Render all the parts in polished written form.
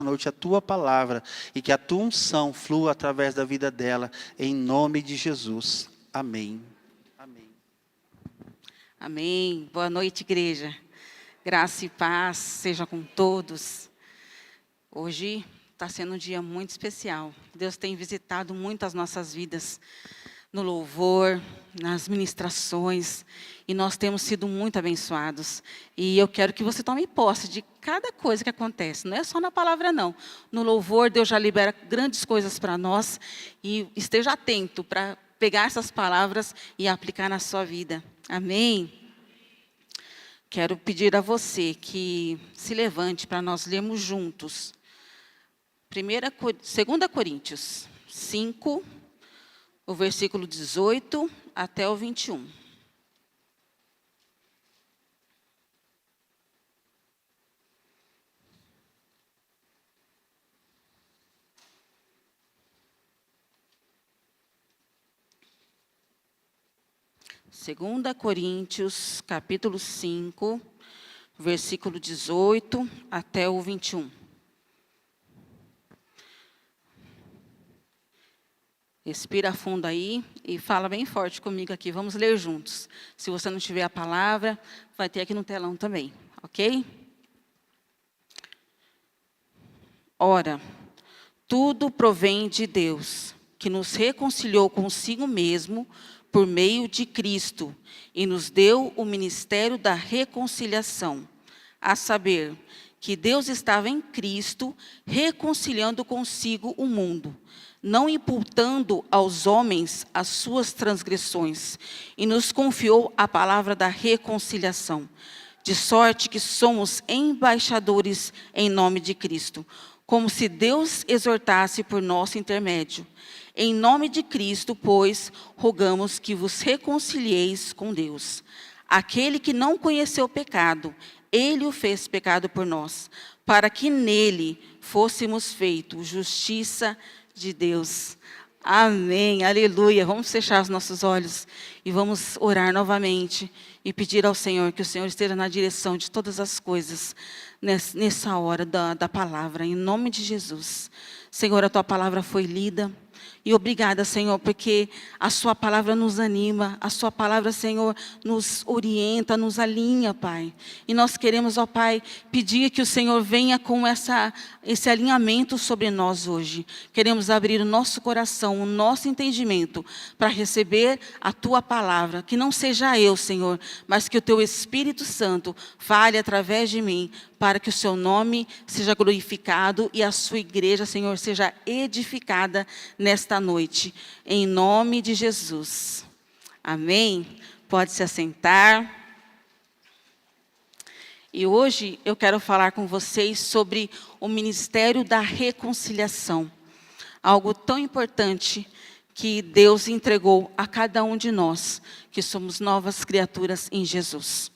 noite a tua palavra e que a tua unção flua através da vida dela, em nome de Jesus. Amém. Amém. Amém. Boa noite, igreja. Graça e paz seja com todos. Hoje está sendo um dia muito especial. Deus tem visitado muito as nossas vidas no louvor, nas ministrações, e nós temos sido muito abençoados. E eu quero que você tome posse de cada coisa que acontece. Não é só na palavra, não. No louvor, Deus já libera grandes coisas para nós, e esteja atento para pegar essas palavras e aplicar na sua vida. Amém? Quero pedir a você que se levante para nós lermos juntos. 2 Coríntios 5, o versículo 18 até o 21. Segunda Coríntios, capítulo 5, versículo 18 até o 21. Respira fundo aí e fala bem forte comigo aqui. Vamos ler juntos. Se você não tiver a palavra, vai ter aqui no telão também, ok? Ora, tudo provém de Deus, que nos reconciliou consigo mesmo por meio de Cristo e nos deu o ministério da reconciliação, a saber, que Deus estava em Cristo reconciliando consigo o mundo, não imputando aos homens as suas transgressões, e nos confiou a palavra da reconciliação, de sorte que somos embaixadores em nome de Cristo, como se Deus exortasse por nosso intermédio. Em nome de Cristo, pois, rogamos que vos reconcilieis com Deus. Aquele que não conheceu o pecado, Ele o fez pecado por nós, para que nele fôssemos feitos justiça de Deus. Amém, aleluia. Vamos fechar os nossos olhos e vamos orar novamente e pedir ao Senhor que o Senhor esteja na direção de todas as coisas nessa hora da palavra, em nome de Jesus. Senhor, a tua palavra foi lida. E obrigada, Senhor, porque a sua palavra nos anima, a sua palavra, Senhor, nos orienta, nos alinha, Pai. E nós queremos, ó Pai, pedir que o Senhor venha com esse alinhamento sobre nós hoje. Queremos abrir o nosso coração, o nosso entendimento, para receber a tua palavra. Que não seja eu, Senhor, mas que o teu Espírito Santo fale através de mim, para que o seu nome seja glorificado e a sua igreja, Senhor, seja edificada nesta noite. Em nome de Jesus. Amém? Pode se assentar. E hoje eu quero falar com vocês sobre o ministério da reconciliação. Algo tão importante que Deus entregou a cada um de nós, que somos novas criaturas em Jesus.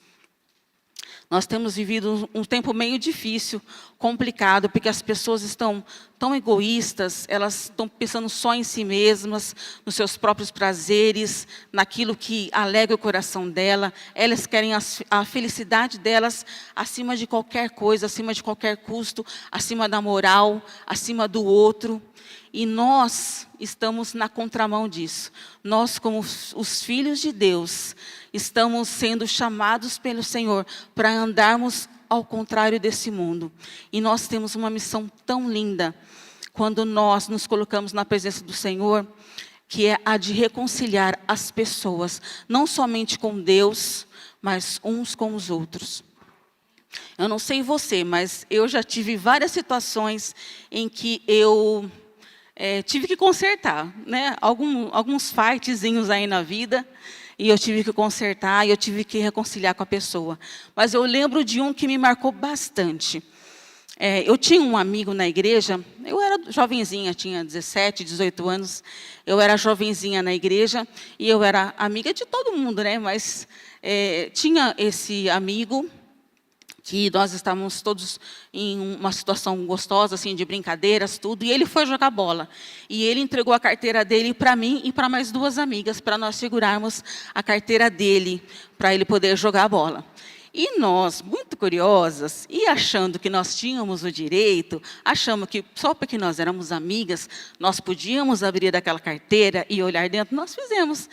Nós temos vivido um tempo meio difícil, complicado, porque as pessoas estão tão egoístas, elas estão pensando só em si mesmas, nos seus próprios prazeres, naquilo que alegra o coração dela. Elas querem a felicidade delas acima de qualquer coisa, acima de qualquer custo, acima da moral, acima do outro. E nós estamos na contramão disso. Nós, como os filhos de Deus, estamos sendo chamados pelo Senhor para andarmos ao contrário desse mundo. E nós temos uma missão tão linda, quando nós nos colocamos na presença do Senhor, que é a de reconciliar as pessoas, não somente com Deus, mas uns com os outros. Eu não sei você, mas eu já tive várias situações em que eu tive que consertar, né? Alguns fightzinhos aí na vida, e eu tive que consertar, e eu tive que reconciliar com a pessoa. Mas eu lembro de um que me marcou bastante. Eu tinha um amigo na igreja, eu era jovenzinha, tinha 17, 18 anos, eu era jovenzinha na igreja, e eu era amiga de todo mundo, né? Mas tinha esse amigo, que nós estávamos todos em uma situação gostosa, assim, de brincadeiras, tudo, e ele foi jogar bola. E ele entregou a carteira dele para mim e para mais duas amigas, para nós segurarmos a carteira dele, para ele poder jogar a bola. E nós, muito curiosas, e achando que nós tínhamos o direito, achamos que só porque nós éramos amigas, nós podíamos abrir aquela carteira e olhar dentro, nós fizemos.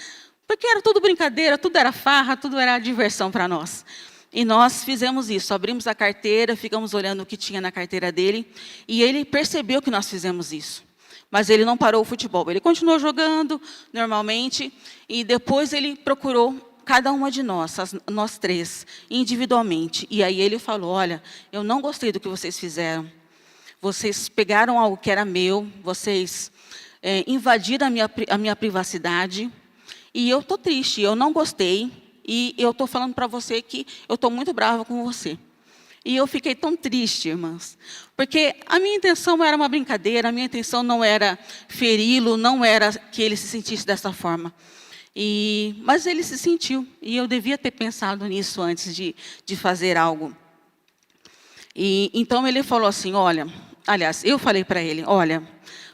Porque era tudo brincadeira, tudo era farra, tudo era diversão para nós. E nós fizemos isso, abrimos a carteira, ficamos olhando o que tinha na carteira dele, e ele percebeu que nós fizemos isso. Mas ele não parou o futebol, ele continuou jogando normalmente, e depois ele procurou cada uma de nós, nós três, individualmente. E aí ele falou, olha, eu não gostei do que vocês fizeram. Vocês pegaram algo que era meu, vocês invadiram a minha privacidade, e eu estou triste, eu não gostei, e eu estou falando para você que eu estou muito brava com você. E eu fiquei tão triste, irmãs, porque a minha intenção era uma brincadeira, a minha intenção não era feri-lo, não era que ele se sentisse dessa forma. Mas ele se sentiu, e eu devia ter pensado nisso antes de fazer algo. E então ele falou assim, olha, aliás, eu falei para ele, olha,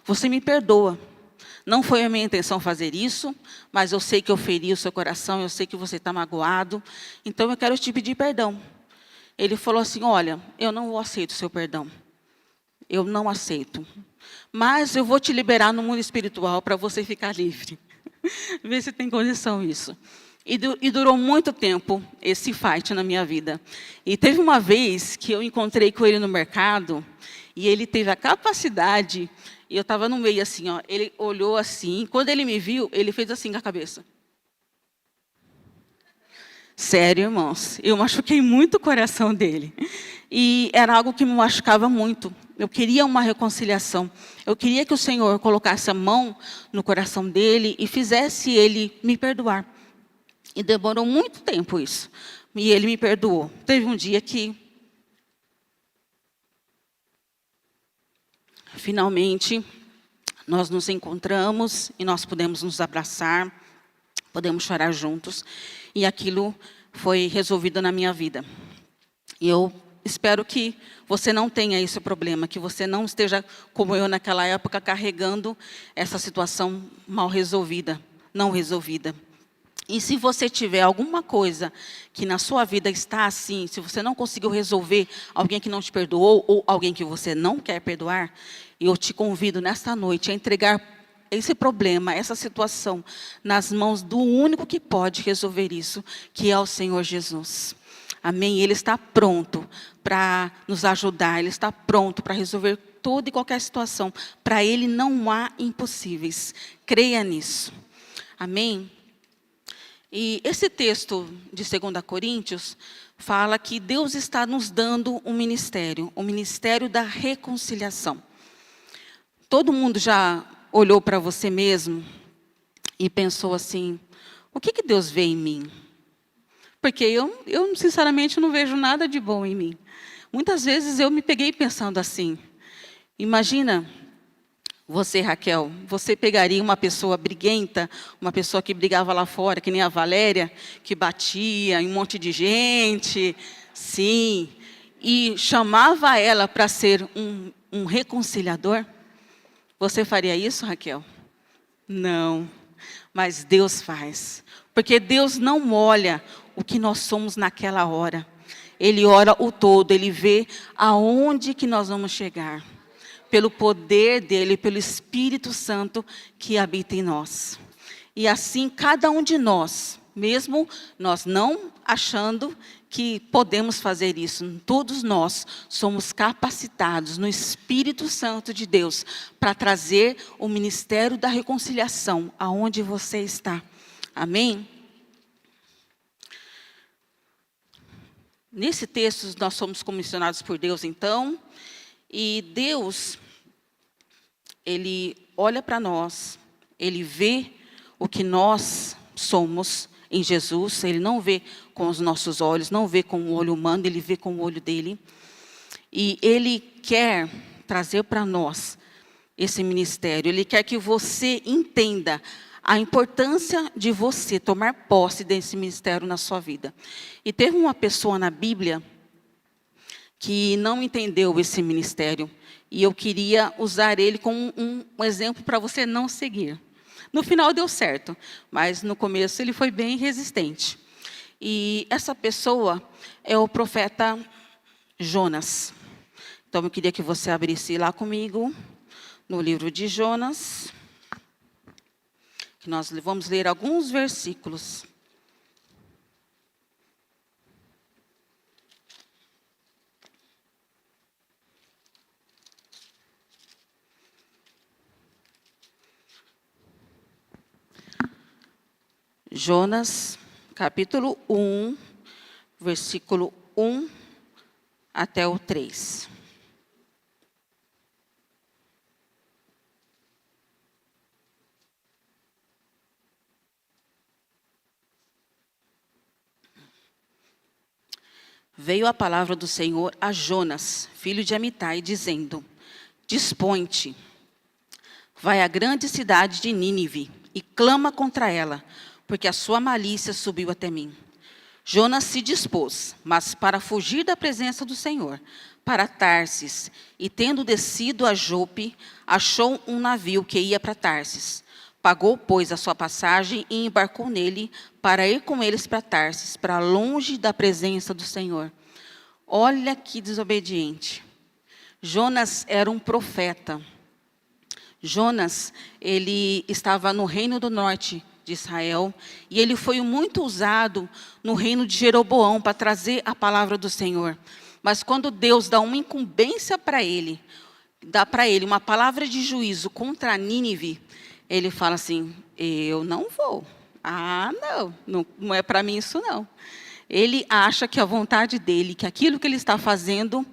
você me perdoa. Não foi a minha intenção fazer isso, mas eu sei que eu feri o seu coração, eu sei que você está magoado, então eu quero te pedir perdão. Ele falou assim, olha, eu não aceito o seu perdão. Eu não aceito. Mas eu vou te liberar no mundo espiritual para você ficar livre. Vê se tem condição isso. E durou muito tempo esse fight na minha vida. E teve uma vez que eu encontrei com ele no mercado, e ele teve a capacidade, e eu estava no meio assim, ó, ele olhou assim, quando ele me viu, ele fez assim com a cabeça. Sério, irmãos, eu machuquei muito o coração dele. E era algo que me machucava muito. Eu queria uma reconciliação. Eu queria que o Senhor colocasse a mão no coração dele e fizesse ele me perdoar. E demorou muito tempo isso. E ele me perdoou. Teve um dia que, finalmente, nós nos encontramos e nós pudemos nos abraçar, podemos chorar juntos. E aquilo foi resolvido na minha vida. E eu espero que você não tenha esse problema, que você não esteja, como eu naquela época, carregando essa situação mal resolvida, não resolvida. E se você tiver alguma coisa que na sua vida está assim, se você não conseguiu resolver alguém que não te perdoou ou alguém que você não quer perdoar, eu te convido nesta noite a entregar esse problema, essa situação, nas mãos do único que pode resolver isso, que é o Senhor Jesus. Amém? Ele está pronto para nos ajudar, Ele está pronto para resolver toda e qualquer situação. Para Ele não há impossíveis. Creia nisso. Amém? E esse texto de 2 Coríntios fala que Deus está nos dando um ministério, o ministério da reconciliação. Todo mundo já olhou para você mesmo e pensou assim, o que Deus vê em mim? Porque eu sinceramente não vejo nada de bom em mim. Muitas vezes eu me peguei pensando assim, imagina você, Raquel, você pegaria uma pessoa briguenta, uma pessoa que brigava lá fora, que nem a Valéria, que batia em um monte de gente, sim, e chamava ela para ser um reconciliador? Você faria isso, Raquel? Não, mas Deus faz. Porque Deus não olha o que nós somos naquela hora. Ele olha o todo, Ele vê aonde que nós vamos chegar. Pelo poder dEle, pelo Espírito Santo que habita em nós. E assim, cada um de nós, mesmo nós não achando que podemos fazer isso, todos nós somos capacitados no Espírito Santo de Deus para trazer o ministério da reconciliação aonde você está. Amém? Nesse texto, nós somos comissionados por Deus, então, e Deus, Ele olha para nós, Ele vê o que nós somos em Jesus, Ele não vê com os nossos olhos, não vê com o olho humano, Ele vê com o olho dEle. E Ele quer trazer para nós esse ministério, Ele quer que você entenda a importância de você tomar posse desse ministério na sua vida. E teve uma pessoa na Bíblia que não entendeu esse ministério, e eu queria usar ele como um exemplo para você não seguir. No final deu certo, mas no começo ele foi bem resistente. E essa pessoa é o profeta Jonas. Então, eu queria que você abrisse lá comigo, no livro de Jonas, que nós vamos ler alguns versículos. Jonas, capítulo 1, versículo 1 até o 3. Veio a palavra do Senhor a Jonas, filho de Amitai, dizendo: Dispõe-te, vai à grande cidade de Nínive e clama contra ela, porque a sua malícia subiu até mim. Jonas se dispôs, mas para fugir da presença do Senhor, para Tarsis, e tendo descido a Jope, achou um navio que ia para Tarsis. Pagou, pois, a sua passagem e embarcou nele para ir com eles para Tarsis, para longe da presença do Senhor. Olha que desobediente. Jonas era um profeta. Jonas, ele estava no reino do norte de Israel, e ele foi muito usado no reino de Jeroboão para trazer a palavra do Senhor. Mas quando Deus dá uma incumbência para ele, dá para ele uma palavra de juízo contra Nínive, ele fala assim: eu não vou. Não é para mim isso não. Ele acha que a vontade dele, que aquilo que ele está fazendo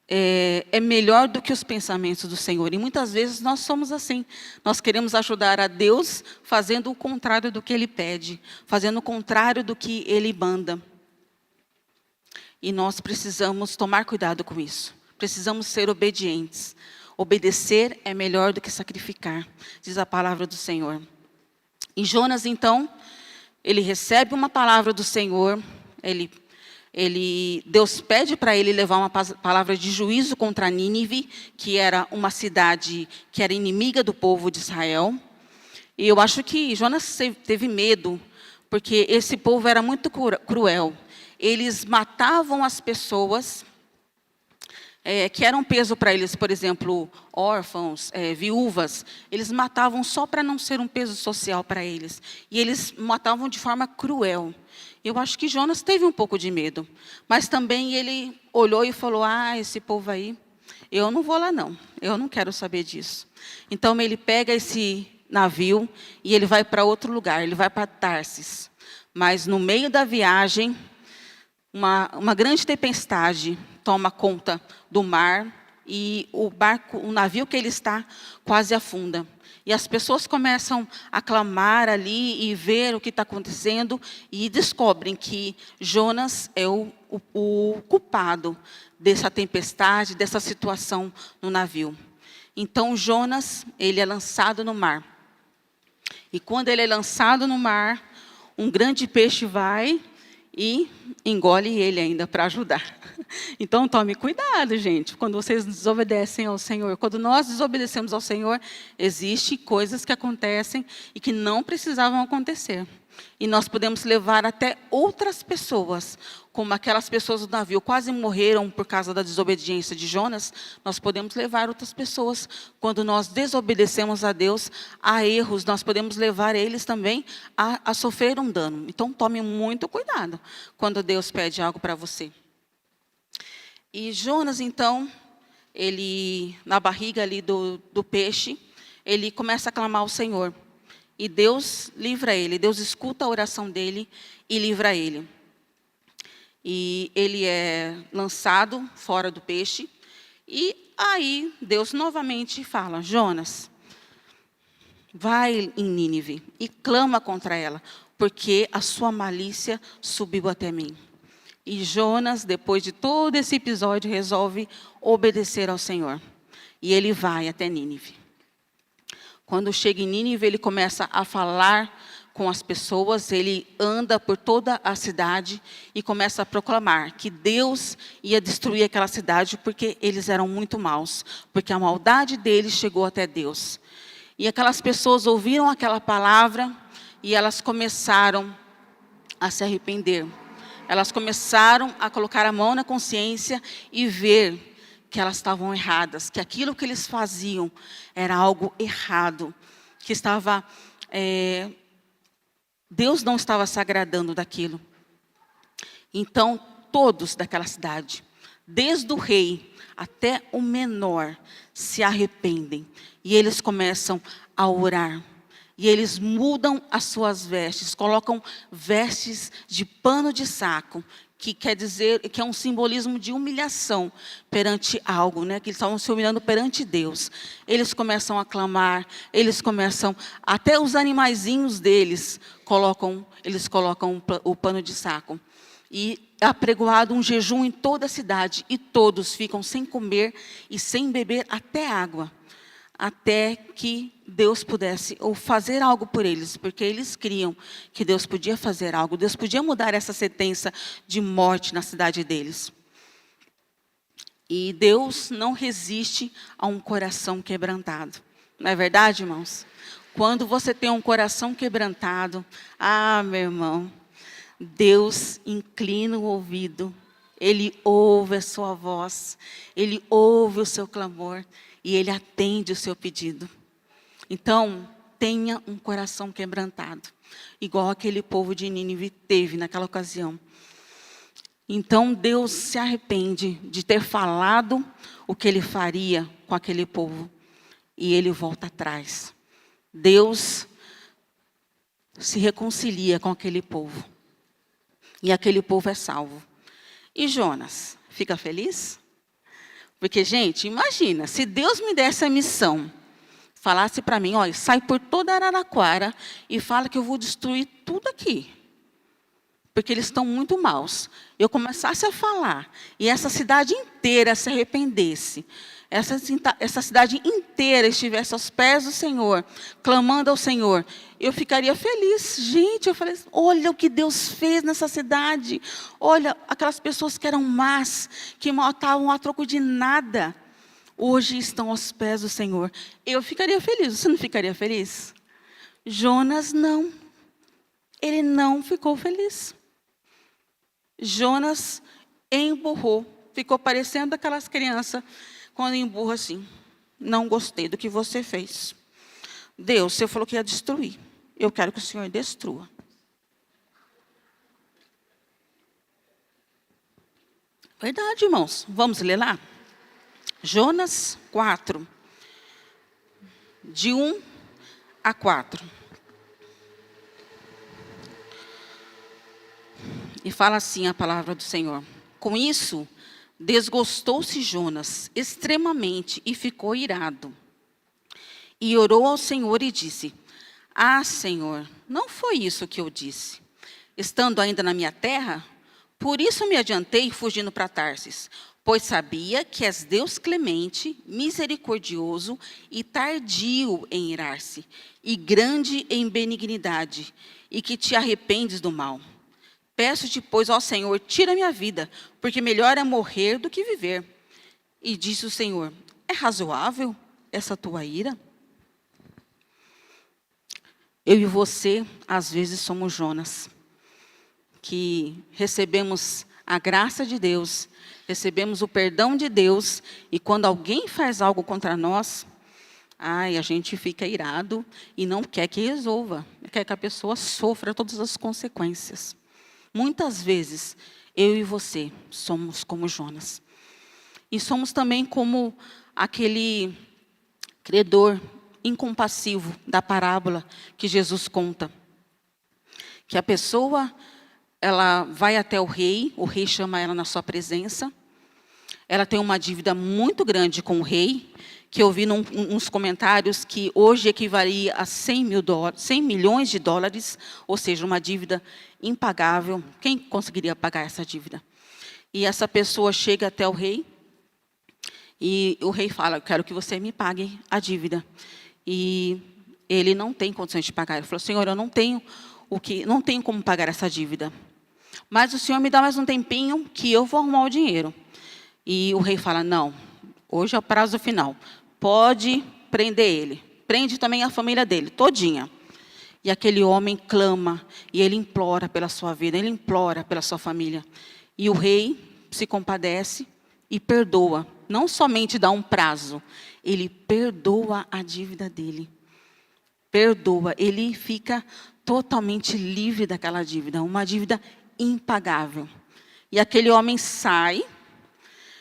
é melhor do que os pensamentos do Senhor. E muitas vezes nós somos assim. Nós queremos ajudar a Deus fazendo o contrário do que Ele pede, fazendo o contrário do que Ele manda. E nós precisamos tomar cuidado com isso. Precisamos ser obedientes. Obedecer é melhor do que sacrificar, diz a palavra do Senhor. E Jonas, então, ele recebe uma palavra do Senhor, Deus pede para ele levar uma palavra de juízo contra Nínive, que era uma cidade que era inimiga do povo de Israel. E eu acho que Jonas teve medo, porque esse povo era muito cruel. Eles matavam as pessoas que eram peso para eles, por exemplo, órfãos, viúvas. Eles matavam só para não ser um peso social para eles. E eles matavam de forma cruel. Eu acho que Jonas teve um pouco de medo. Mas também ele olhou e falou: esse povo aí, eu não vou lá não. Eu não quero saber disso. Então ele pega esse navio e ele vai para outro lugar. Ele vai para Tarsis. Mas no meio da viagem, uma grande tempestade toma conta do mar e o navio que ele está quase afunda. E as pessoas começam a clamar ali e ver o que está acontecendo e descobrem que Jonas é o culpado dessa tempestade, dessa situação no navio. Então Jonas, ele é lançado no mar. E quando ele é lançado no mar, um grande peixe vai e engole ele ainda para ajudar. Então, tome cuidado, gente, quando vocês desobedecem ao Senhor. Quando nós desobedecemos ao Senhor, existem coisas que acontecem e que não precisavam acontecer. E nós podemos levar até outras pessoas, como aquelas pessoas do navio quase morreram por causa da desobediência de Jonas. Nós podemos levar outras pessoas, quando nós desobedecemos a Deus, a erros, nós podemos levar eles também a sofrer um dano. Então, tome muito cuidado quando Deus pede algo para você. E Jonas, então, ele, na barriga ali do peixe, ele começa a clamar ao Senhor. E Deus livra ele, Deus escuta a oração dele e livra ele. E ele é lançado fora do peixe. E aí Deus novamente fala: Jonas, vai em Nínive e clama contra ela, porque a sua malícia subiu até mim. E Jonas, depois de todo esse episódio, resolve obedecer ao Senhor. E ele vai até Nínive. Quando chega em Nínive, ele começa a falar com as pessoas, ele anda por toda a cidade e começa a proclamar que Deus ia destruir aquela cidade porque eles eram muito maus, porque a maldade deles chegou até Deus. E aquelas pessoas ouviram aquela palavra e elas começaram a se arrepender. Elas começaram a colocar a mão na consciência e ver que elas estavam erradas, que aquilo que eles faziam era algo errado, que Deus não estava se agradando daquilo. Então, todos daquela cidade, desde o rei até o menor, se arrependem. E eles começam a orar. E eles mudam as suas vestes, colocam vestes de pano de saco, que quer dizer, que é um simbolismo de humilhação perante algo, né? Que eles estavam se humilhando perante Deus. Eles começam a clamar, até os animaizinhos deles, eles colocam o pano de saco. E é apregoado um jejum em toda a cidade, e todos ficam sem comer e sem beber até água, até que Deus pudesse ou fazer algo por eles, porque eles criam que Deus podia fazer algo, Deus podia mudar essa sentença de morte na cidade deles. E Deus não resiste a um coração quebrantado. Não é verdade, irmãos? Quando você tem um coração quebrantado, meu irmão, Deus inclina o ouvido, Ele ouve a sua voz, Ele ouve o seu clamor e Ele atende o seu pedido. Então, tenha um coração quebrantado, igual aquele povo de Nínive teve naquela ocasião. Então, Deus se arrepende de ter falado o que Ele faria com aquele povo, e Ele volta atrás. Deus se reconcilia com aquele povo, e aquele povo é salvo. E Jonas, fica feliz? Porque, gente, imagina, se Deus me desse a missão, falasse para mim, olha, sai por toda Araraquara e fala que eu vou destruir tudo aqui, porque eles estão muito maus. Eu começasse a falar, e essa cidade inteira se arrependesse, essa cidade inteira estivesse aos pés do Senhor, clamando ao Senhor, eu ficaria feliz. Gente, eu falei, olha o que Deus fez nessa cidade. Olha, aquelas pessoas que eram más, que matavam a troco de nada, hoje estão aos pés do Senhor. Eu ficaria feliz. Você não ficaria feliz? Jonas não. Ele não ficou feliz. Jonas emburrou. Ficou parecendo aquelas crianças quando emburra assim. Não gostei do que você fez. Deus, você falou que ia destruir. Eu quero que o Senhor destrua. Verdade, irmãos. Vamos ler lá? Jonas 4, de 1 a 4. E fala assim a palavra do Senhor. Com isso, desgostou-se Jonas extremamente e ficou irado. E orou ao Senhor e disse, Senhor, não foi isso que eu disse. Estando ainda na minha terra, por isso me adiantei fugindo para Tarsis, pois sabia que és Deus clemente, misericordioso e tardio em irar-se, e grande em benignidade, e que te arrependes do mal. Peço-te, pois, ó Senhor, tira minha vida, porque melhor é morrer do que viver. E disse o Senhor, é razoável essa tua ira? Eu e você, às vezes, somos Jonas, que recebemos a graça de Deus, recebemos o perdão de Deus, e quando alguém faz algo contra nós, a gente fica irado e não quer que resolva, quer que a pessoa sofra todas as consequências. Muitas vezes, eu e você somos como Jonas. E somos também como aquele credor incompassivo da parábola que Jesus conta. Que a pessoa, ela vai até o rei chama ela na sua presença, ela tem uma dívida muito grande com o rei, que eu vi nos comentários que hoje equivalia a 100 milhões de dólares, ou seja, uma dívida impagável. Quem conseguiria pagar essa dívida? E essa pessoa chega até o rei, e o rei fala, eu quero que você me pague a dívida. E ele não tem condições de pagar. Ele falou, Senhor, eu não tenho como pagar essa dívida. Mas o Senhor me dá mais um tempinho que eu vou arrumar o dinheiro. E o rei fala, não, hoje é o prazo final. Pode prender ele. Prende também a família dele, todinha. E aquele homem clama, e ele implora pela sua vida, ele implora pela sua família. E o rei se compadece e perdoa. Não somente dá um prazo, ele perdoa a dívida dele. Perdoa, ele fica totalmente livre daquela dívida, uma dívida impagável. E aquele homem sai,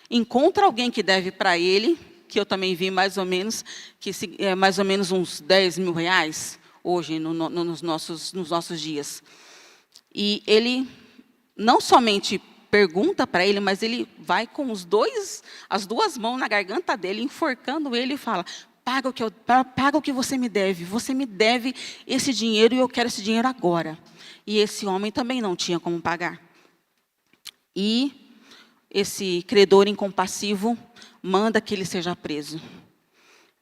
encontra alguém que deve para ele, que eu também vi mais ou menos, que é mais ou menos uns 10 mil reais, hoje, nos nossos dias. E ele não somente pergunta para ele, mas ele vai com as duas mãos na garganta dele, enforcando ele e fala: paga o que você me deve esse dinheiro e eu quero esse dinheiro agora. E esse homem também não tinha como pagar. E esse credor incompassivo manda que ele seja preso.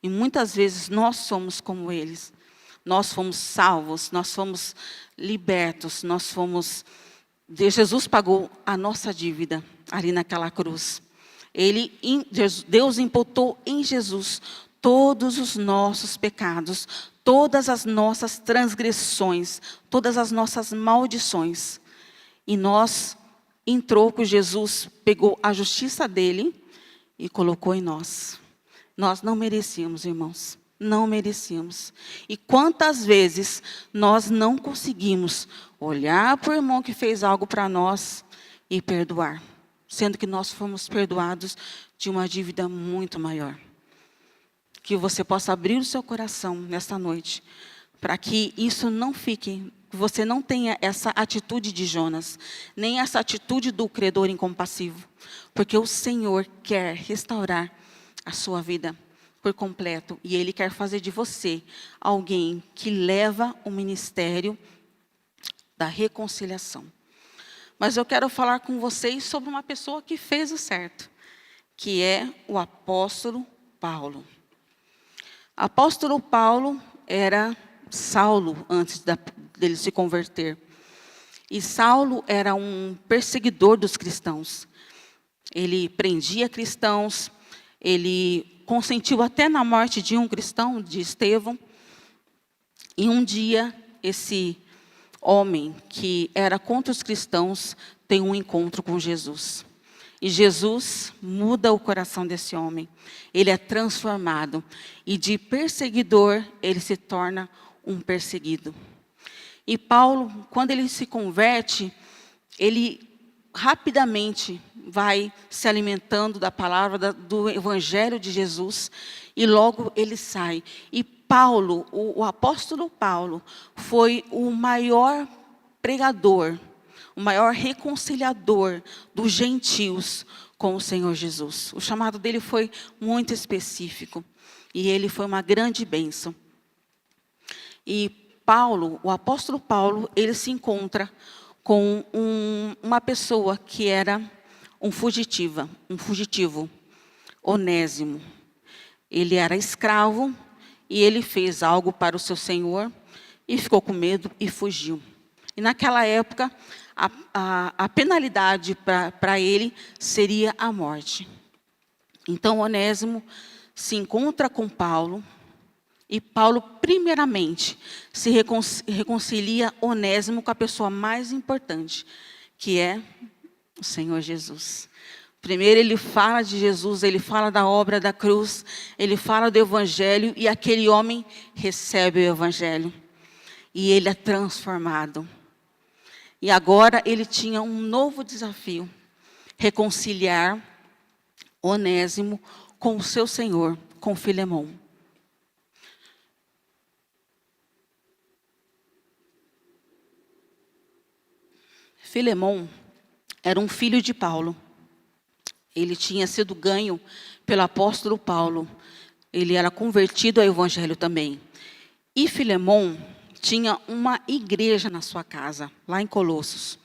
E muitas vezes nós somos como eles. Nós fomos salvos, nós fomos libertos, Jesus pagou a nossa dívida ali naquela cruz. Deus imputou em Jesus todos os nossos pecados, todas as nossas transgressões, todas as nossas maldições. E nós, em troco, Jesus pegou a justiça dele e colocou em nós. Nós não merecíamos, irmãos. Não merecíamos. E quantas vezes nós não conseguimos olhar para o irmão que fez algo para nós e perdoar, sendo que nós fomos perdoados de uma dívida muito maior. Que você possa abrir o seu coração nesta noite, para que isso não fique, que você não tenha essa atitude de Jonas, nem essa atitude do credor incompassivo, porque o Senhor quer restaurar a sua vida por completo, e Ele quer fazer de você alguém que leva o ministério da reconciliação. Mas eu quero falar com vocês sobre uma pessoa que fez o certo, que é o apóstolo Paulo. Apóstolo Paulo era Saulo antes dele se converter. E Saulo era um perseguidor dos cristãos. Ele prendia cristãos, ele consentiu até na morte de um cristão, de Estevão. E um dia, esse homem que era contra os cristãos tem um encontro com Jesus. E Jesus muda o coração desse homem. Ele é transformado. E de perseguidor, ele se torna um perseguido. E Paulo, quando ele se converte, ele rapidamente vai se alimentando da palavra, do evangelho de Jesus, e logo ele sai. E Paulo, o apóstolo Paulo, foi o maior pregador, o maior reconciliador dos gentios com o Senhor Jesus. O chamado dele foi muito específico, e ele foi uma grande bênção. E Paulo, o apóstolo Paulo, ele se encontra com uma pessoa que era um fugitivo, Onésimo. Ele era escravo e ele fez algo para o seu senhor e ficou com medo e fugiu. E naquela época, a penalidade para ele seria a morte. Então, Onésimo se encontra com Paulo. E Paulo, primeiramente, se reconcilia Onésimo com a pessoa mais importante, que é o Senhor Jesus. Primeiro ele fala de Jesus, ele fala da obra da cruz, ele fala do evangelho, e aquele homem recebe o evangelho. E ele é transformado. E agora ele tinha um novo desafio: reconciliar Onésimo com o seu senhor, com Filemão. Filemão era um filho de Paulo. Ele tinha sido ganho pelo apóstolo Paulo. Ele era convertido ao evangelho também. E Filemão tinha uma igreja na sua casa, lá em Colossos.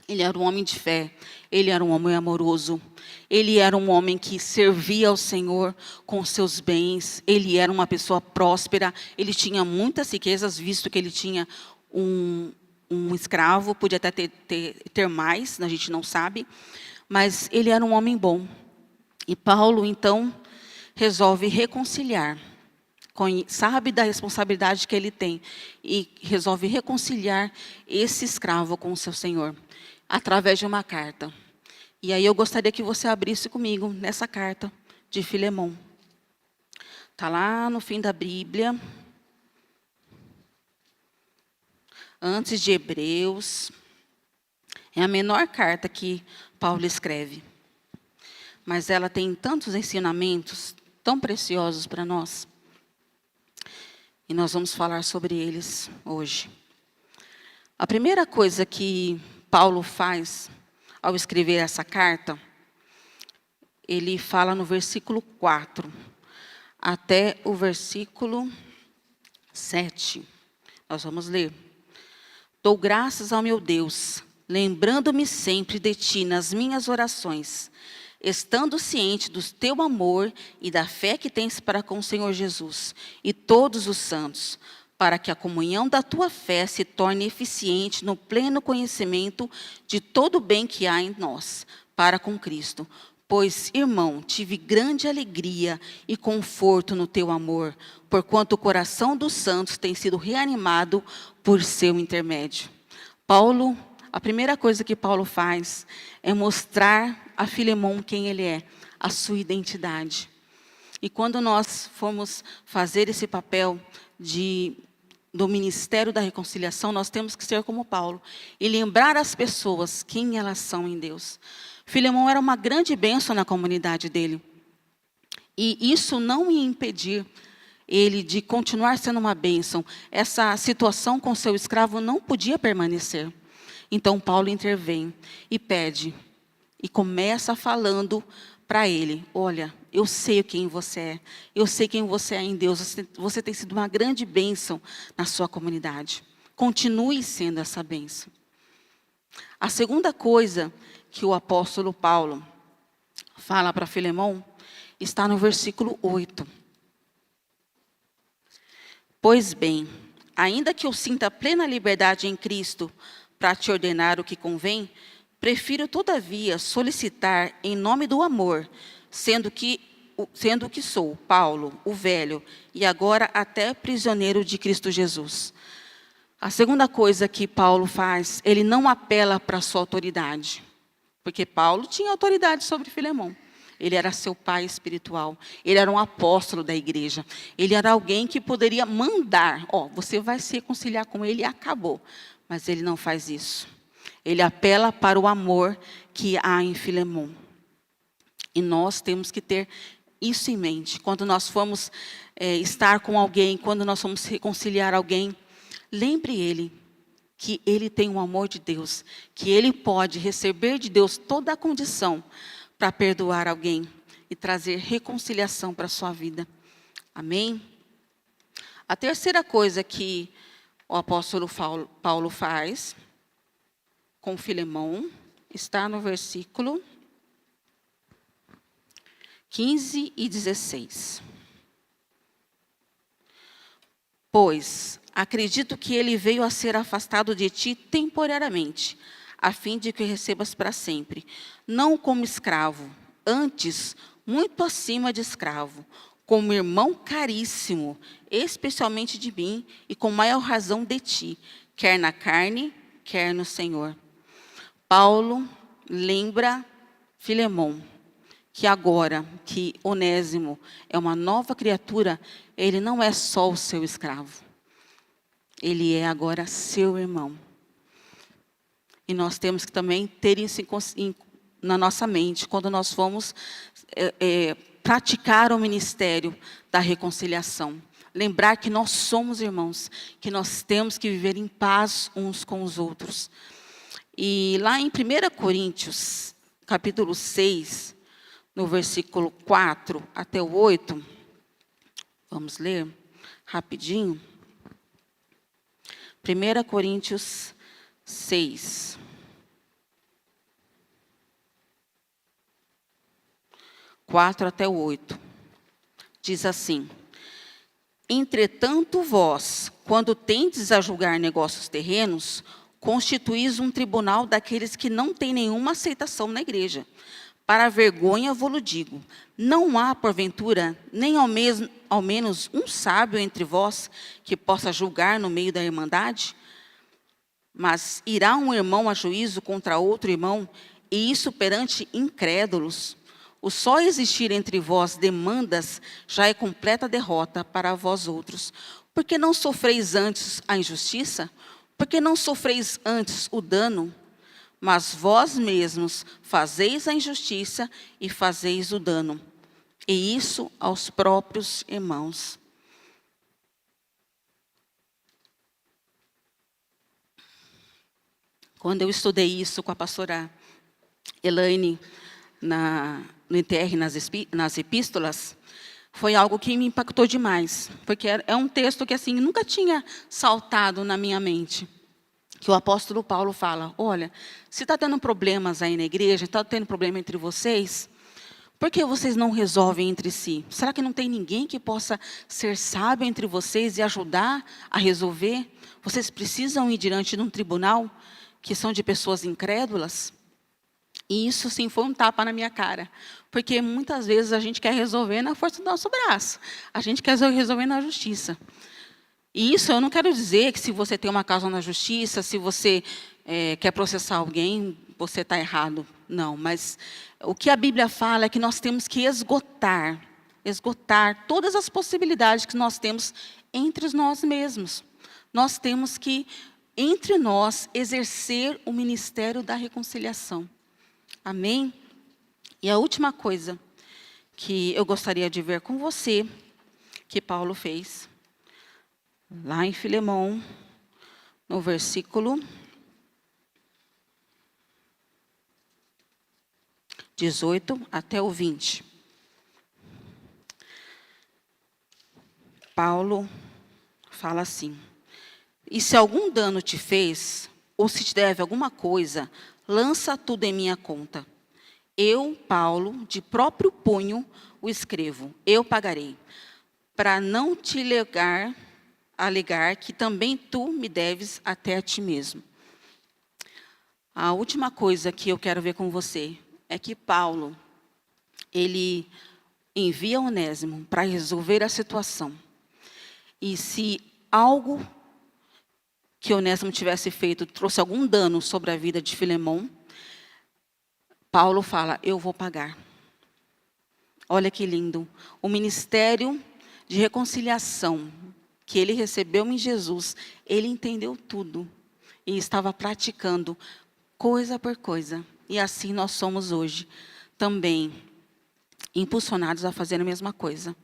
Ele era um homem de fé, ele era um homem amoroso, ele era um homem que servia ao Senhor com seus bens, ele era uma pessoa próspera, ele tinha muitas riquezas, visto que ele tinha um escravo, podia até ter mais, a gente não sabe, mas ele era um homem bom. E Paulo, então, resolve reconciliar sabe da responsabilidade que ele tem e resolve reconciliar esse escravo com o seu senhor, através de uma carta. E aí eu gostaria que você abrisse comigo nessa carta de Filemão. Está lá no fim da Bíblia, antes de Hebreus. É a menor carta que Paulo escreve. Mas ela tem tantos ensinamentos tão preciosos para nós. E nós vamos falar sobre eles hoje. A primeira coisa que Paulo faz ao escrever essa carta, ele fala no versículo 4 até o versículo 7. Nós vamos ler. Dou graças ao meu Deus, lembrando-me sempre de ti nas minhas orações, estando ciente do teu amor e da fé que tens para com o Senhor Jesus e todos os santos, para que a comunhão da tua fé se torne eficiente no pleno conhecimento de todo o bem que há em nós, para com Cristo. Pois, irmão, tive grande alegria e conforto no teu amor, porquanto o coração dos santos tem sido reanimado por seu intermédio. Paulo, a primeira coisa que Paulo faz é mostrar a Filemão quem ele é, a sua identidade. E quando nós formos fazer esse papel do ministério da reconciliação, nós temos que ser como Paulo e lembrar as pessoas quem elas são em Deus. Filemão era uma grande bênção na comunidade dele. E isso não ia impedir ele de continuar sendo uma bênção. Essa situação com seu escravo não podia permanecer. Então Paulo intervém e pede, e começa falando para ele: olha, eu sei quem você é, eu sei quem você é em Deus, você tem sido uma grande bênção na sua comunidade. Continue sendo essa bênção. A segunda coisa que o apóstolo Paulo fala para Filemão está no versículo 8. Pois bem, ainda que eu sinta plena liberdade em Cristo para te ordenar o que convém, prefiro, todavia, solicitar em nome do amor, sendo que sou, Paulo, o velho, e agora até prisioneiro de Cristo Jesus. A segunda coisa que Paulo faz, ele não apela para a sua autoridade, porque Paulo tinha autoridade sobre Filemão. Ele era seu pai espiritual, ele era um apóstolo da igreja, ele era alguém que poderia mandar, você vai se reconciliar com ele e acabou. Mas ele não faz isso. Ele apela para o amor que há em Filemão. E nós temos que ter isso em mente. Quando nós formos estar com alguém, quando nós formos reconciliar alguém, lembre ele que ele tem o amor de Deus, que ele pode receber de Deus toda a condição para perdoar alguém e trazer reconciliação para a sua vida. Amém? A terceira coisa que o apóstolo Paulo faz com Filemão está no versículo 15 e 16. Pois acredito que ele veio a ser afastado de ti temporariamente, a fim de que o recebas para sempre, não como escravo, antes muito acima de escravo, como irmão caríssimo, especialmente de mim, e com maior razão de ti, quer na carne, quer no Senhor. Paulo lembra Filemão que agora que Onésimo é uma nova criatura, ele não é só o seu escravo. Ele é agora seu irmão. E nós temos que também ter isso na nossa mente, quando nós formos praticar o ministério da reconciliação. Lembrar que nós somos irmãos, que nós temos que viver em paz uns com os outros. E lá em 1 Coríntios, capítulo 6, no versículo 4 até o 8, vamos ler rapidinho. 1 Coríntios 6. 4 até o 8. Diz assim: entretanto vós, quando tendes a julgar negócios terrenos, constituís um tribunal daqueles que não têm nenhuma aceitação na igreja, Para a vergonha vou-lo digo, não há, porventura, nem ao menos um sábio entre vós que possa julgar no meio da irmandade? Mas irá um irmão a juízo contra outro irmão, e isso perante incrédulos? O só existir entre vós demandas já é completa derrota para vós outros. Porque não sofreis antes a injustiça? Porque não sofreis antes o dano? Mas vós mesmos fazeis a injustiça e fazeis o dano, e isso aos próprios irmãos. Quando eu estudei isso com a pastora Elaine no ITR, nas epístolas, foi algo que me impactou demais, porque é um texto que assim nunca tinha saltado na minha mente. Que o apóstolo Paulo fala, olha, se está tendo problemas aí na igreja, está tendo problema entre vocês, por que vocês não resolvem entre si? Será que não tem ninguém que possa ser sábio entre vocês e ajudar a resolver? Vocês precisam ir diante de um tribunal que são de pessoas incrédulas? E isso, sim, foi um tapa na minha cara. Porque muitas vezes a gente quer resolver na força do nosso braço. A gente quer resolver na justiça. E isso eu não quero dizer que se você tem uma causa na justiça, se você quer processar alguém, você está errado. Não, mas o que a Bíblia fala é que nós temos que esgotar todas as possibilidades que nós temos entre nós mesmos. Nós temos que, entre nós, exercer o ministério da reconciliação. Amém? E a última coisa que eu gostaria de ver com você, que Paulo fez, lá em Filemão, no versículo 18 até o 20. Paulo fala assim: e se algum dano te fez, ou se te deve alguma coisa, lança tudo em minha conta. Eu, Paulo, de próprio punho o escrevo, eu pagarei, para não te alegar que também tu me deves até a ti mesmo. A última coisa que eu quero ver com você é que Paulo, ele envia Onésimo para resolver a situação. E se algo que Onésimo tivesse feito trouxe algum dano sobre a vida de Filemão, Paulo fala, eu vou pagar. Olha que lindo. O ministério de reconciliação que ele recebeu em Jesus, ele entendeu tudo e estava praticando coisa por coisa. E assim nós somos hoje também impulsionados a fazer a mesma coisa.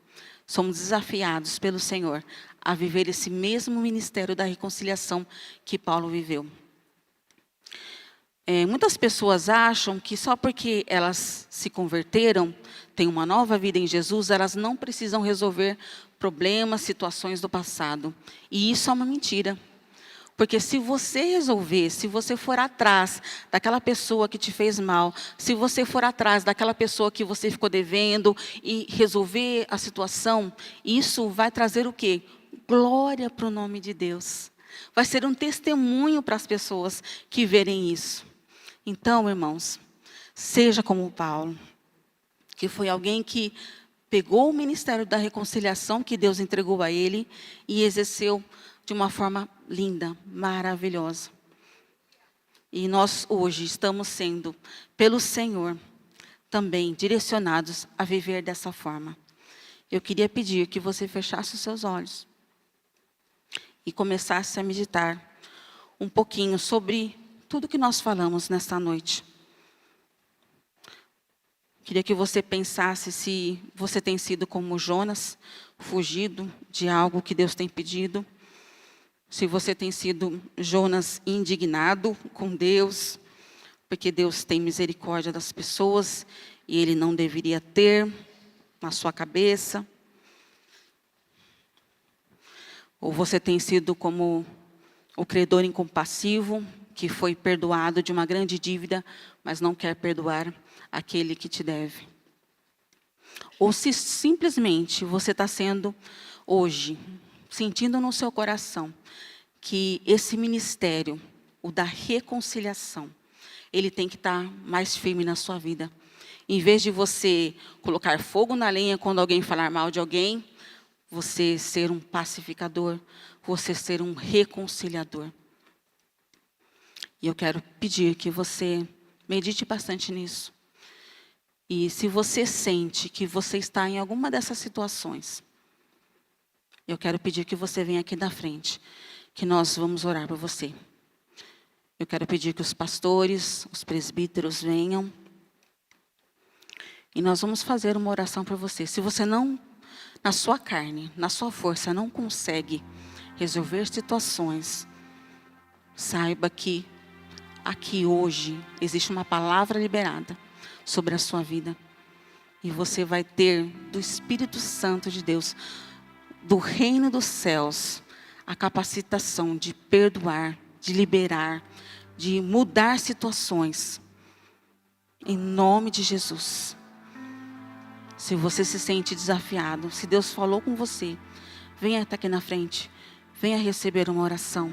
Somos desafiados pelo Senhor a viver esse mesmo ministério da reconciliação que Paulo viveu. Muitas pessoas acham que só porque elas se converteram, têm uma nova vida em Jesus, elas não precisam resolver problemas, situações do passado. E isso é uma mentira. Porque se você resolver, se você for atrás daquela pessoa que te fez mal, se você for atrás daquela pessoa que você ficou devendo e resolver a situação, isso vai trazer o quê? Glória para o nome de Deus. Vai ser um testemunho para as pessoas que verem isso. Então, irmãos, seja como Paulo, que foi alguém que pegou o ministério da reconciliação que Deus entregou a ele e exerceu de uma forma linda, maravilhosa. E nós hoje estamos sendo, pelo Senhor, também direcionados a viver dessa forma. Eu queria pedir que você fechasse os seus olhos e começasse a meditar um pouquinho sobre tudo que nós falamos nesta noite. Queria que você pensasse se você tem sido como Jonas, fugido de algo que Deus tem pedido. Se você tem sido Jonas indignado com Deus, porque Deus tem misericórdia das pessoas e Ele não deveria ter na sua cabeça. Ou você tem sido como o credor incompassivo, que foi perdoado de uma grande dívida, mas não quer perdoar aquele que te deve. Ou se simplesmente você está sendo hoje, sentindo no seu coração, que esse ministério, o da reconciliação, ele tem que estar mais firme na sua vida. Em vez de você colocar fogo na lenha quando alguém falar mal de alguém, você ser um pacificador, você ser um reconciliador. E eu quero pedir que você medite bastante nisso. E se você sente que você está em alguma dessas situações, eu quero pedir que você venha aqui na frente, que nós vamos orar por você. Eu quero pedir que os pastores, os presbíteros venham. E nós vamos fazer uma oração por você. Se você não, na sua carne, na sua força, não consegue resolver situações, saiba que aqui hoje existe uma palavra liberada sobre a sua vida. E você vai ter do Espírito Santo de Deus, do reino dos céus, a capacitação de perdoar, de liberar, de mudar situações. Em nome de Jesus. Se você se sente desafiado, se Deus falou com você, venha até aqui na frente, venha receber uma oração.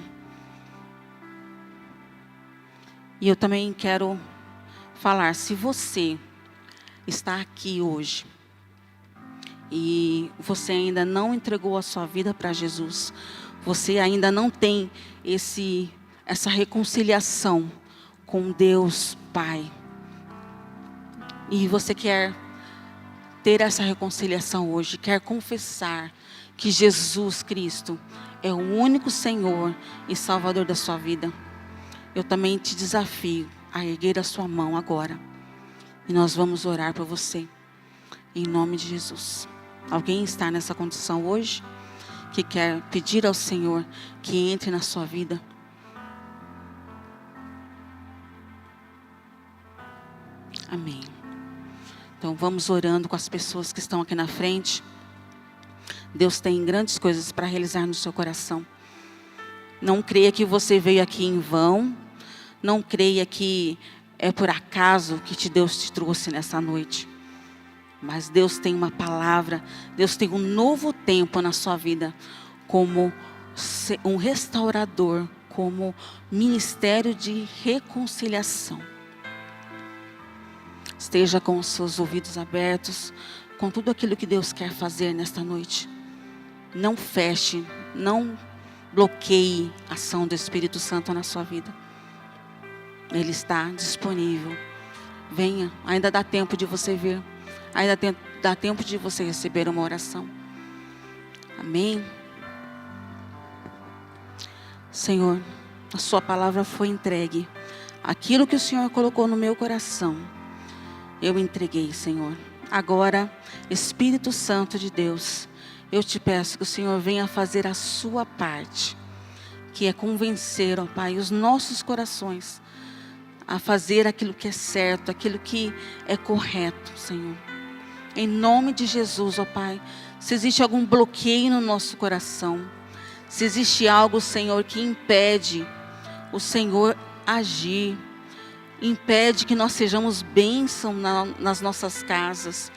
E eu também quero falar, se você está aqui hoje e você ainda não entregou a sua vida para Jesus, você ainda não tem essa reconciliação com Deus Pai, e você quer ter essa reconciliação hoje, quer confessar que Jesus Cristo é o único Senhor e Salvador da sua vida, eu também te desafio a erguer a sua mão agora. E nós vamos orar por você, em nome de Jesus. Alguém está nessa condição hoje, que quer pedir ao Senhor que entre na sua vida? Amém. Então vamos orando com as pessoas que estão aqui na frente. Deus tem grandes coisas para realizar no seu coração. Não creia que você veio aqui em vão. Não creia que é por acaso que Deus te trouxe nessa noite. Mas Deus tem uma palavra, Deus tem um novo tempo na sua vida, como um restaurador, como ministério de reconciliação. Esteja com os seus ouvidos abertos, com tudo aquilo que Deus quer fazer nesta noite. Não feche, não bloqueie a ação do Espírito Santo na sua vida. Ele está disponível. Venha, ainda dá tempo de você vir. Ainda dá tempo de você receber uma oração. Amém? Senhor, a sua palavra foi entregue. Aquilo que o Senhor colocou no meu coração, eu entreguei, Senhor. Agora, Espírito Santo de Deus, eu te peço que o Senhor venha fazer a sua parte, que é convencer, ó Pai, os nossos corações a fazer aquilo que é certo, aquilo que é correto, Senhor. Em nome de Jesus, ó Pai, se existe algum bloqueio no nosso coração, se existe algo, Senhor, que impede o Senhor agir, impede que nós sejamos bênção nas nossas casas,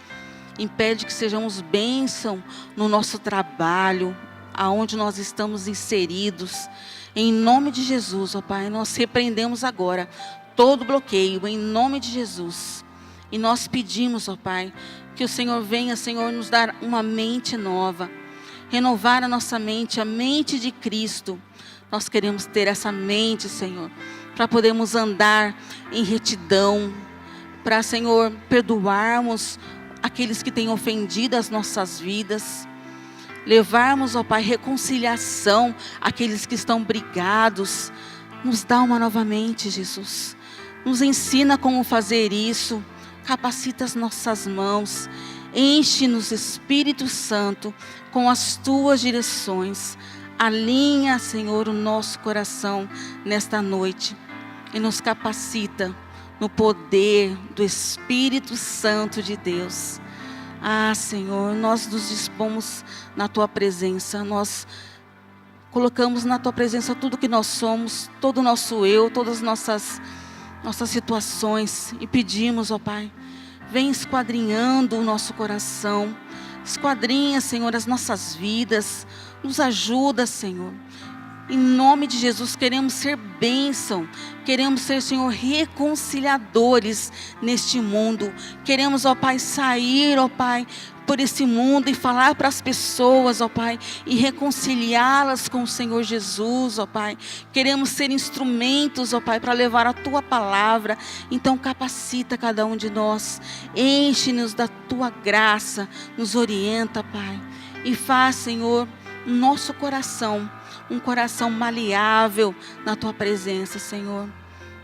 impede que sejamos bênção no nosso trabalho, aonde nós estamos inseridos, em nome de Jesus, ó Pai, nós repreendemos agora todo bloqueio, em nome de Jesus. E nós pedimos, ó Pai, que o Senhor venha, Senhor, nos dar uma mente nova, renovar a nossa mente, a mente de Cristo. Nós queremos ter essa mente, Senhor, para podermos andar em retidão, para, Senhor, perdoarmos aqueles que têm ofendido as nossas vidas, levarmos, ó Pai, reconciliação àqueles que estão brigados. Nos dá uma nova mente, Jesus. Nos ensina como fazer isso. Capacita as nossas mãos. Enche-nos, Espírito Santo, com as tuas direções. Alinha, Senhor, o nosso coração nesta noite. E nos capacita no poder do Espírito Santo de Deus. Ah, Senhor, nós nos dispomos na tua presença. Nós colocamos na tua presença tudo que nós somos, todo o nosso eu, todas as nossas situações, e pedimos, ó Pai, vem esquadrinhando o nosso coração, esquadrinha, Senhor, as nossas vidas, nos ajuda, Senhor, Em nome de Jesus, queremos ser bênção. Queremos ser, Senhor, reconciliadores neste mundo. Queremos, ó Pai, sair, ó Pai, por esse mundo e falar para as pessoas, ó Pai, e reconciliá-las com o Senhor Jesus, ó Pai. Queremos ser instrumentos, ó Pai, para levar a Tua palavra. Então capacita cada um de nós, enche-nos da Tua graça, nos orienta, Pai, e faz, Senhor, nosso coração, um coração maleável na Tua presença, Senhor.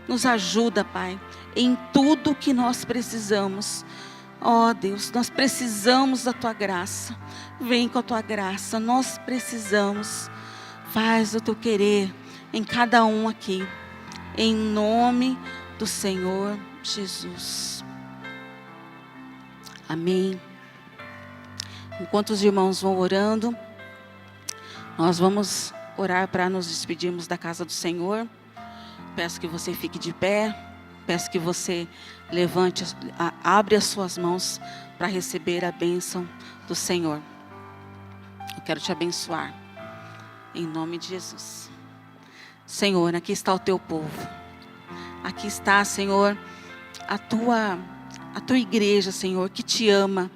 Nos ajuda, Pai, em tudo que nós precisamos. Ó Deus, nós precisamos da Tua graça. Vem com a Tua graça, nós precisamos. Faz o Teu querer em cada um aqui, em nome do Senhor Jesus. Amém. Enquanto os irmãos vão orando, nós vamos orar para nos despedirmos da casa do Senhor. Peço que você fique de pé. Peço que você levante, abre as suas mãos para receber a bênção do Senhor. Eu quero te abençoar, em nome de Jesus. Senhor, aqui está o Teu povo. Aqui está, Senhor, a tua igreja, Senhor, que te ama.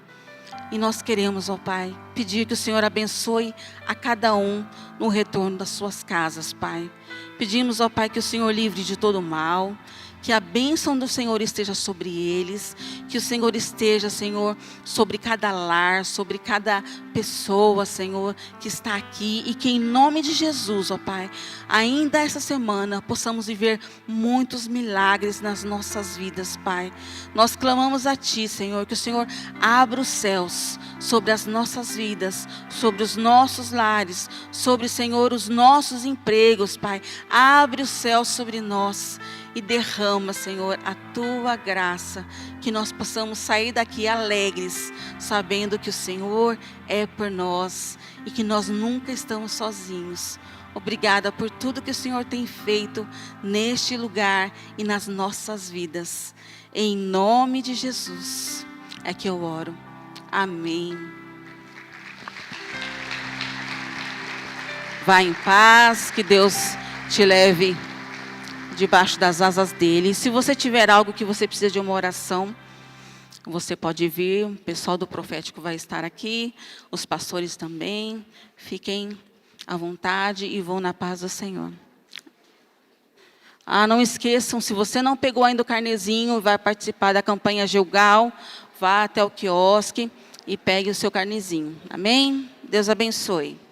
E nós queremos, ó Pai, pedir que o Senhor abençoe a cada um no retorno das suas casas, Pai. Pedimos, ó Pai, que o Senhor livre de todo mal, que a bênção do Senhor esteja sobre eles, que o Senhor esteja, Senhor, sobre cada lar, sobre cada pessoa, Senhor, que está aqui, e que em nome de Jesus, ó Pai, ainda essa semana possamos viver muitos milagres nas nossas vidas, Pai. Nós clamamos a Ti, Senhor, que o Senhor abra os céus sobre as nossas vidas, sobre os nossos lares, sobre, Senhor, os nossos empregos, Pai. Abre os céus sobre nós e derrama, Senhor, a Tua graça, que nós possamos sair daqui alegres, sabendo que o Senhor é por nós e que nós nunca estamos sozinhos. Obrigada por tudo que o Senhor tem feito neste lugar e nas nossas vidas. Em nome de Jesus é que eu oro. Amém. Vá em paz, que Deus te leve debaixo das asas dele. Se você tiver algo que você precisa de uma oração, você pode vir, o pessoal do profético vai estar aqui, os pastores também. Fiquem à vontade e vão na paz do Senhor. Não esqueçam, se você não pegou ainda o carnezinho, vai participar da campanha Gilgal, vá até o quiosque e pegue o seu carnezinho. Amém? Deus abençoe.